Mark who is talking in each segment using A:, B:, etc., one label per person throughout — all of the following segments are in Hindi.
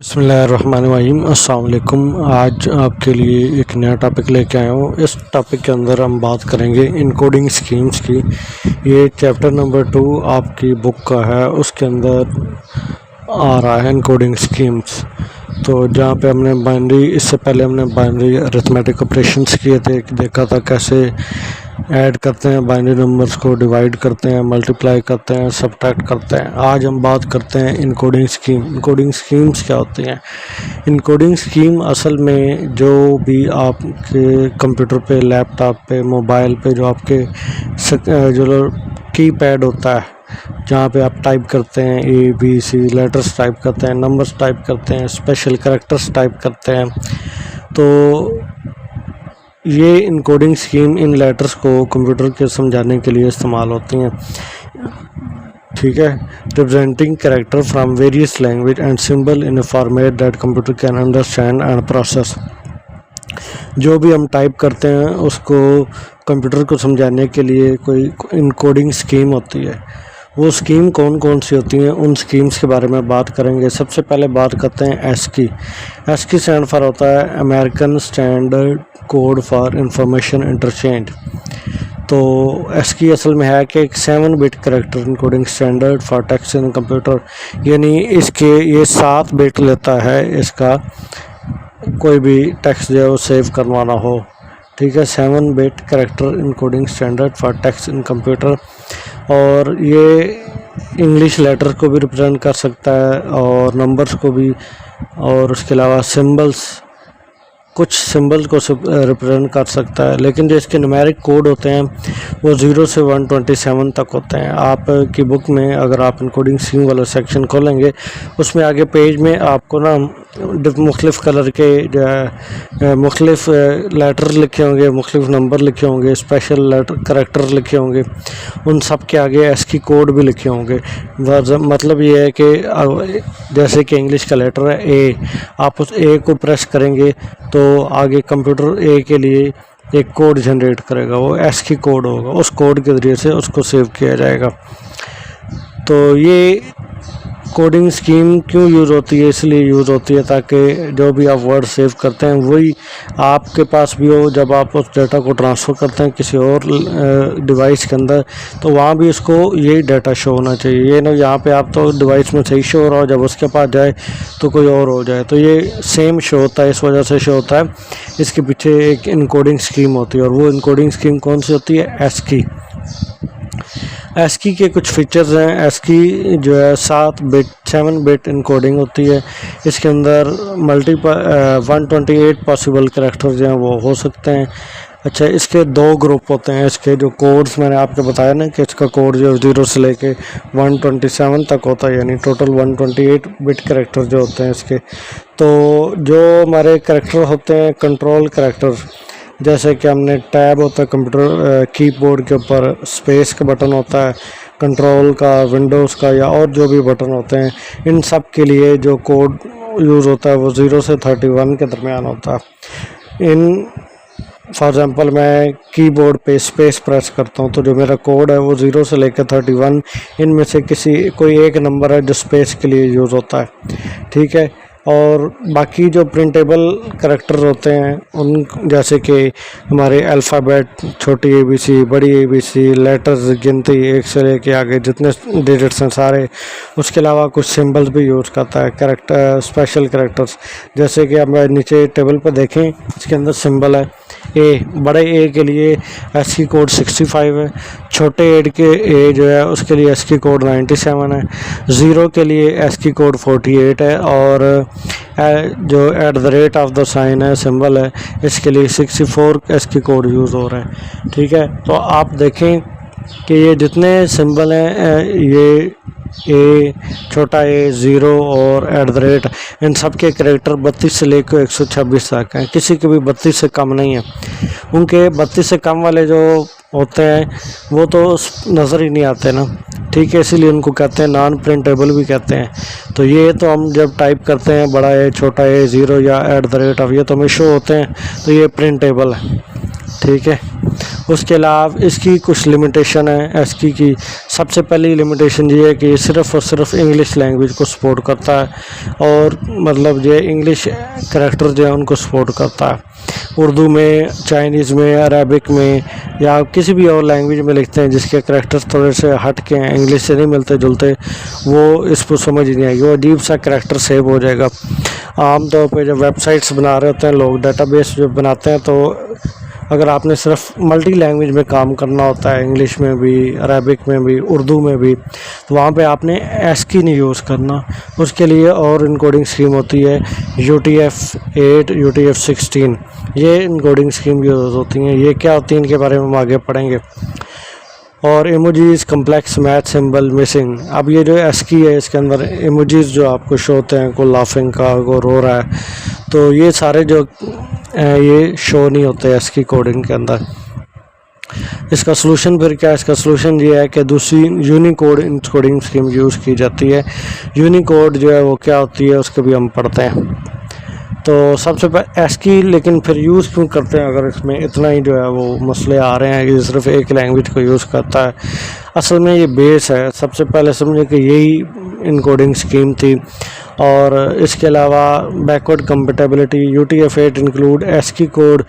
A: बिस्मिल्लाहिर्रहमानिर्रहीम। अस्सलाम वालेकुम। आज आपके लिए एक नया टॉपिक लेके आया हूँ। इस टॉपिक के अंदर हम बात करेंगे इनकोडिंग स्कीम्स की। ये चैप्टर नंबर 2 आपकी बुक का है, उसके अंदर आ रहा है इनकोडिंग स्कीम्स। तो जहाँ पे हमने बाइनरी, इससे पहले हमने बाइनरी अरिथमेटिक ऑपरेशंस किए थे, देखा था कैसे ऐड करते हैं बाइनरी नंबर्स को, डिवाइड करते हैं, मल्टीप्लाई करते हैं, सब्ट्रैक्ट करते हैं। आज हम बात करते हैं इनकोडिंग स्कीम। इनकोडिंग स्कीम्स क्या होती हैं? इनकोडिंग स्कीम असल में जो भी आपके कंप्यूटर पे, लैपटॉप पे, मोबाइल पे जो आपके जो कीपैड होता है, जहाँ पे आप टाइप करते हैं ABC लेटर्स टाइप करते हैं, नंबर्स टाइप करते हैं, स्पेशल कैरेक्टर्स टाइप करते हैं, तो ये इनकोडिंग स्कीम इन लेटर्स को कंप्यूटर के समझाने के लिए इस्तेमाल होती हैं। ठीक है। Representing character from various language and symbol in a format that computer can understand and process. जो भी हम टाइप करते हैं उसको कंप्यूटर को समझाने के लिए कोई इनकोडिंग स्कीम होती है। वो स्कीम कौन कौन सी होती हैं, उन स्कीम्स के बारे में बात करेंगे। सबसे पहले बात करते हैं ASCII। ASCII स्टैंड फॉर होता है American standard code for information interchange. तो ASCII असल में है कि एक 7 bit character encoding standard for text in computer, यानी इसके ये 7 बिट लेता है इसका कोई भी टेक्स्ट जो है वो सेव करवाना हो। ठीक है, 7 bit character encoding standard for text in computer. और ये इंग्लिश लेटर को भी रिप्रेजेंट कर सकता है और नंबर्स को भी, और उसके अलावा सिंबल्स, कुछ सिंबल को रिप्रेजेंट कर सकता है। लेकिन जो इसके न्यूमेरिक कोड होते हैं वो 0 से 127 तक होते हैं। आप की बुक में अगर आप इनकोडिंग स्कीम वाला सेक्शन खोलेंगे, उसमें आगे पेज में आपको ना मुख्तलिफ़ कलर के जो है मुख्तलिफ़ लेटर लिखे होंगे, मुख्तलिफ़ नंबर लिखे होंगे, स्पेशल लेटर करेक्टर लिखे होंगे, उन सब के आगे ASCII कोड भी लिखे होंगे। मतलब ये है कि जैसे कि इंग्लिश का लेटर है A, आप उस A को प्रेस करेंगे तो आगे कंप्यूटर A के लिए एक कोड जनरेट करेगा, वो ASCII कोड होगा। उस कोड के ज़रिए से उसको सेव किया जाएगा। तो ये कोडिंग स्कीम क्यों यूज़ होती है? इसलिए यूज़ होती है ताकि जो भी आप वर्ड सेव करते हैं वही आपके पास भी हो। जब आप उस डाटा को ट्रांसफ़र करते हैं किसी और डिवाइस के अंदर, तो वहाँ भी उसको यही डाटा शो होना चाहिए। ये ना यहाँ पे आप तो डिवाइस में सही शो हो रहा हो, जब उसके पास जाए तो कोई और हो जाए, तो ये सेम शो होता है। इस वजह से शो होता है, इसके पीछे एक इनकोडिंग स्कीम होती है। और वो इनकोडिंग स्कीम कौन सी होती है? ASCII। ASCII के कुछ फीचर्स हैं। ASCII जो है 7 बिट इनकोडिंग होती है। इसके अंदर 128 पॉसिबल कैरेक्टर जो हैं वो हो सकते हैं। अच्छा, इसके 2 ग्रुप होते हैं। इसके जो कोड्स मैंने आपको बताया ना कि इसका कोड जो 0 से लेके 127 तक होता है, यानी टोटल 128 बिट कैरेक्टर जो होते हैं इसके। तो जो हमारे कैरेक्टर होते हैं कंट्रोल कैरेक्टर, जैसे कि हमने टैब होता है कंप्यूटर कीबोर्ड के ऊपर, स्पेस का बटन होता है कंट्रोल का, विंडोज़ का, या और जो भी बटन होते हैं, इन सब के लिए जो कोड यूज़ होता है वो 0 से 31 के दरमियान होता है। फॉर एग्ज़ाम्पल मैं कीबोर्ड पे स्पेस प्रेस करता हूँ तो जो मेरा कोड है वो 0 से लेकर 31, इनमें से कोई एक नंबर है जो स्पेस के लिए यूज़ होता है। ठीक है। और बाकी जो प्रिंटेबल कैरेक्टर होते हैं उन, जैसे कि हमारे अल्फ़ाबेट, छोटी ABC, बड़ी ABC, लेटर्स गिनती 1 से लेके आगे जितने डिजिट्स हैं सारे, उसके अलावा कुछ सिंबल्स भी यूज़ करता है कैरेक्टर, स्पेशल कैरेक्टर्स। जैसे कि अब नीचे टेबल पर देखें, इसके अंदर सिंबल है A, बड़े A के लिए ASCII कोड 65 है, छोटे A के A जो है उसके लिए ASCII कोड 97 है, 0 के लिए ASCII कोड 48 है, और जो @ ऑफ द साइन है, सिंबल है, इसके लिए 64 ASCII कोड यूज़ हो रहा है। ठीक है। तो आप देखें कि ये जितने सिंबल हैं, ये A, छोटा A, 0 और @ इन सब के कैरेक्टर 32 से लेकर 126 तक हैं। किसी के भी 32 से कम नहीं है। उनके 32 से कम वाले जो होते हैं वो तो नज़र ही नहीं आते ना। ठीक है, इसीलिए उनको कहते हैं नॉन प्रिंटेबल भी कहते हैं। तो ये तो हम जब टाइप करते हैं बड़ा A, छोटा A, 0 या @ ऑफ, ये तो हमें शो होते हैं, तो ये प्रिंटेबल है। ठीक है। उसके अलावा इसकी कुछ लिमिटेशन है। एस्की की सबसे पहली लिमिटेशन ये है कि सिर्फ़ और सिर्फ इंग्लिश लैंग्वेज को सपोर्ट करता है और मतलब जो इंग्लिश करैक्टर जो है उनको सपोर्ट करता है। उर्दू में, चाइनीज़ में, अरबिक में या किसी भी और लैंग्वेज में लिखते हैं जिसके करैक्टर्स थोड़े से हट के हैं, इंग्लिश से नहीं मिलते जुलते, वो इसको समझ नहीं आएगी, वो अजीब सा करैक्टर सेव हो जाएगा। आमतौर पे जब वेबसाइट्स बना रहे होते हैं लोग, डाटाबेस जो बनाते हैं, तो अगर आपने सिर्फ मल्टी लैंग्वेज में काम करना होता है, इंग्लिश में भी, अरबिक में भी, उर्दू में भी, तो वहाँ पे आपने एस्की नहीं यूज़ करना। उसके लिए और इनकोडिंग स्कीम होती है UTF-8, UTF-16, ये इनकोडिंग स्कीम यूज़ होती हैं। ये क्या होती हैं इनके बारे में हम आगे पढ़ेंगे। और emojis, complex math symbol, missing. अब ये जो एस्की है इसके अंदर इमोजीज जो आपको शो होते हैं, को लाफिंग का, को रो रहा है, तो ये सारे जो ये शो नहीं होते एस्की कोडिंग के अंदर। इसका सलूशन फिर क्या है? इसका सलूशन ये है कि दूसरी यूनिकोड इनकोडिंग स्कीम यूज़ की जाती है। यूनिकोड जो है वो क्या होती है उसको भी हम पढ़ते हैं। तो सबसे पहले एस्की, लेकिन फिर यूज़ क्यों करते हैं अगर इसमें इतना ही जो है वो मसले आ रहे हैं कि सिर्फ एक लैंग्वेज को यूज़ करता है? असल में ये बेस है। सबसे पहले समझे कि यही इनकोडिंग स्कीम थी। और इसके अलावा backward compatibility, UTF-8 include ASCII code.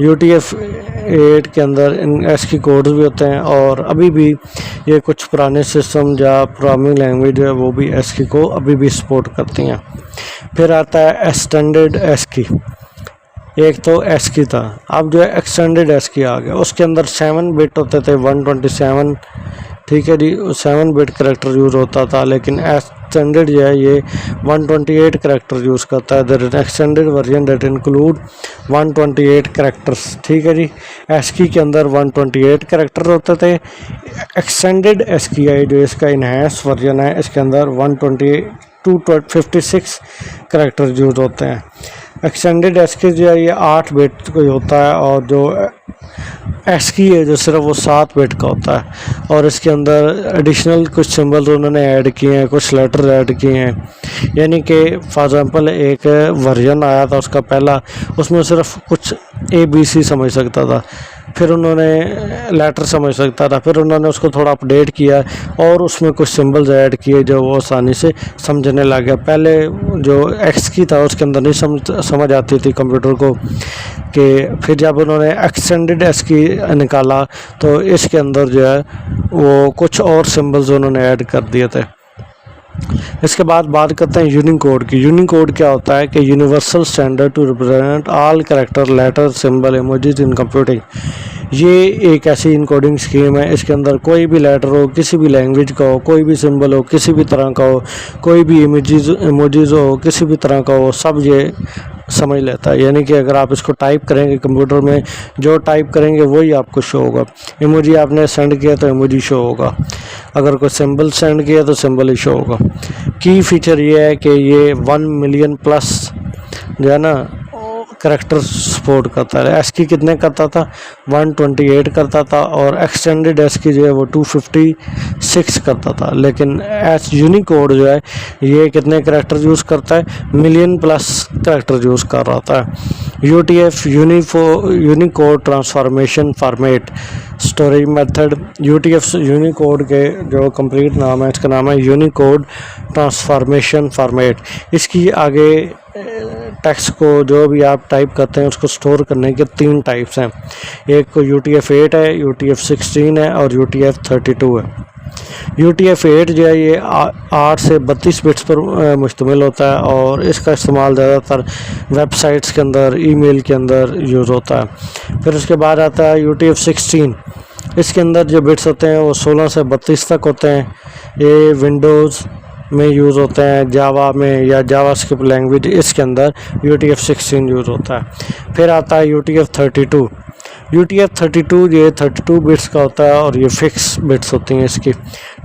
A: UTF-8 के अंदर एस्की कोड्स भी होते हैं और अभी भी ये कुछ पुराने सिस्टम या प्रोग्रामिंग लैंग्वेज है वो भी एस्की को अभी भी सपोर्ट करती हैं। फिर आता है एक्सटेंडेड एस्की। एक तो एस्की था, अब जो है एक्सटेंडेड एस्की आ गया। उसके अंदर 7 बिट होते थे, 127, ठीक है जी, 7 बिट करैक्टर यूज़ होता था। लेकिन एक्सटेंडेड जो है ये 128 करैक्टर यूज़ करता है। There is extended version that include 128 characters, ठीक है जी। एस्की के अंदर 128 करैक्टर होते थे। एक्सटेंडेड एस्की है जो इसका इनहैंस वर्जन है, इसके अंदर 128-256 करैक्टर यूज़ होते हैं। एक्सटेंडेड एस्की जो है ये 8 बिट का होता है और जो एस्की है जो सिर्फ वो 7 बिट का होता है। और इसके अंदर एडिशनल कुछ सिंबल्स उन्होंने ऐड किए हैं, कुछ लेटर ऐड किए हैं। यानी कि फॉर एग्ज़ाम्पल एक वर्जन आया था उसका पहला, उसमें सिर्फ कुछ ABC समझ सकता था, फिर उन्होंने लेटर समझ सकता था, फिर उन्होंने उसको थोड़ा अपडेट किया और उसमें कुछ सिंबल्स ऐड किए जो वो आसानी से समझने लग गया। पहले जो एस्की था उसके अंदर नहीं समझ आती थी कंप्यूटर को, कि फिर जब उन्होंने एक्सटेंडेड एस्की निकाला तो इसके अंदर जो है वो कुछ और सिंबल्स उन्होंने ऐड कर दिए थे। इसके बाद बात करते हैं यूनिकोड की। यूनिकोड क्या होता है कि universal standard to represent all character, letter, symbol, emojis in computing. ये एक ऐसी इनकोडिंग स्कीम है, इसके अंदर कोई भी लेटर हो, किसी भी लैंग्वेज का हो, कोई भी सिंबल हो, किसी भी तरह का हो, कोई भी इमोजीज हो, किसी भी तरह का हो, सब ये समझ लेता है। यानी कि अगर आप इसको टाइप करेंगे कंप्यूटर में, जो टाइप करेंगे वही आपको शो होगा। इमोजी आपने सेंड किया तो इमोजी शो होगा, अगर कोई सिंबल सेंड किया तो सिंबल ही शो होगा। की फीचर ये है कि ये 1 मिलियन प्लस जो है ना करैक्टर सपोर्ट करता है। एस्की कितने करता था? 128 करता था और एक्सटेंडेड एस्की जो है वो 256 करता था। लेकिन यूनिकोड जो है ये कितने करैक्टर यूज़ करता है? मिलियन प्लस करैक्टर यूज़ कर रहा था। UTF Unicode transformation format storage method. UTF Unicode के जो कंप्लीट नाम है, इसका नाम है यूनिकोड ट्रांसफॉर्मेशन फॉर्मेट। इसकी आगे टेक्स्ट को जो भी आप टाइप करते हैं उसको स्टोर करने के 3 टाइप्स हैं। एक को UTF-8 है, UTF-16 है और UTF-32 है। UTF-8 जो है ये 8 से 32 बिट्स पर मुश्तमिल होता है और इसका इस्तेमाल ज़्यादातर वेबसाइट्स के अंदर, ईमेल के अंदर यूज़ होता है। फिर उसके बाद आता है UTF-16। इसके अंदर जो बिट्स होते हैं वो 16 से 32 तक होते हैं। ये विंडोज़ में यूज़ होते हैं, जावा में या जावास्क्रिप्ट लैंग्वेज, इसके अंदर UTF-16 यूज़ होता है। फिर आता है UTF-32। UTF-32 ये 32 बिट्स का होता है और ये फिक्स बिट्स होती हैं इसकी,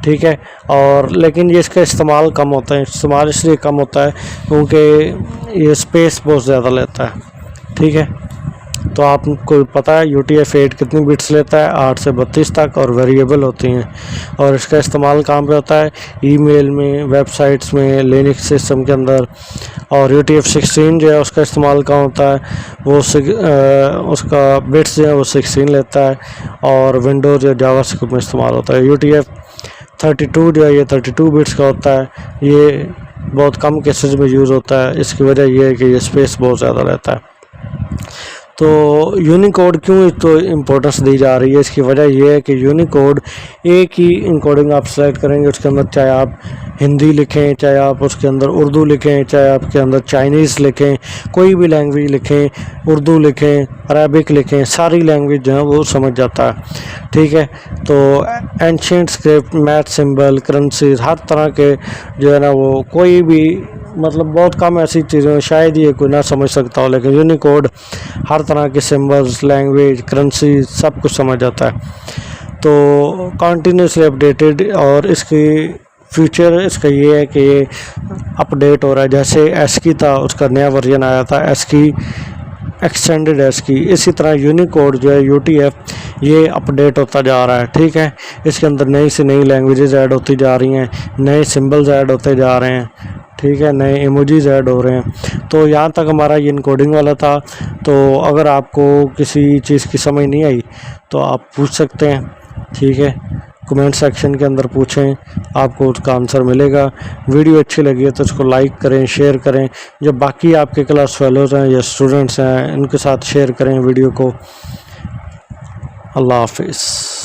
A: ठीक है। और लेकिन ये इसका इस्तेमाल कम होता है। इस्तेमाल इसलिए कम होता है क्योंकि ये स्पेस बहुत ज़्यादा लेता है, ठीक है। तो आपको पता है UTF-8 कितनी बिट्स लेता है, 8 से 32 तक, और वेरिएबल होती हैं। और इसका इस्तेमाल कहाँ पे होता है, ईमेल में, वेबसाइट्स में, लिनक्स सिस्टम के अंदर। और UTF-16 जो है उसका इस्तेमाल कहाँ होता है, वो उसका बिट्स जो है वो 16 लेता है, और विंडोज़ या जावास्क्रिप्ट में इस्तेमाल होता है। UTF-32 जो है ये 32 बिट्स का होता है। ये बहुत कम केसेस में यूज़ होता है। इसकी वजह यह है कि ये स्पेस बहुत ज़्यादा लेता है। तो यूनिकोड क्यों तो इम्पोर्टेंस दी जा रही है, इसकी वजह यह है कि यूनिकोड एक ही इनकोडिंग आप सेलेक्ट करेंगे, उसके अंदर चाहे आप हिंदी लिखें, चाहे आप उसके अंदर उर्दू लिखें, चाहे आपके अंदर चाइनीज़ लिखें, कोई भी लैंग्वेज लिखें, उर्दू लिखें, अरबिक लिखें, सारी लैंग्वेज जो है वो समझ जाता है। ठीक है, तो ancient script, math symbol, currencies, हर तरह के जो है ना वो कोई भी मतलब बहुत कम ऐसी चीज़ें शायद ये कोई ना समझ सकता हो, लेकिन यूनिकोड हर तरह के सिंबल्स, लैंग्वेज, करेंसी सब कुछ समझ जाता है। तो कंटिन्यूसली अपडेटेड, और इसकी फ्यूचर इसका ये है कि ये अपडेट हो रहा है। जैसे एस्की था, उसका नया वर्जन आया था एस्की एक्सटेंडेड एस्की, इसी तरह यूनिकोड जो है UTF ये अपडेट होता जा रहा है। ठीक है, इसके अंदर नई से नई लैंग्वेजेस ऐड होती जा रही हैं, नए सिंबल्स ऐड होते जा रहे हैं। ठीक है, नए इमोजीज ऐड हो रहे हैं। तो यहाँ तक हमारा ये इनकोडिंग वाला था। तो अगर आपको किसी चीज़ की समझ नहीं आई तो आप पूछ सकते हैं। ठीक है, कमेंट सेक्शन के अंदर पूछें, आपको उसका आंसर मिलेगा। वीडियो अच्छी लगी है तो इसको लाइक करें, शेयर करें। जो बाकी आपके क्लास फेलोज़ हैं या स्टूडेंट्स हैं, इनके साथ शेयर करें वीडियो को। अल्लाह हाफिज़।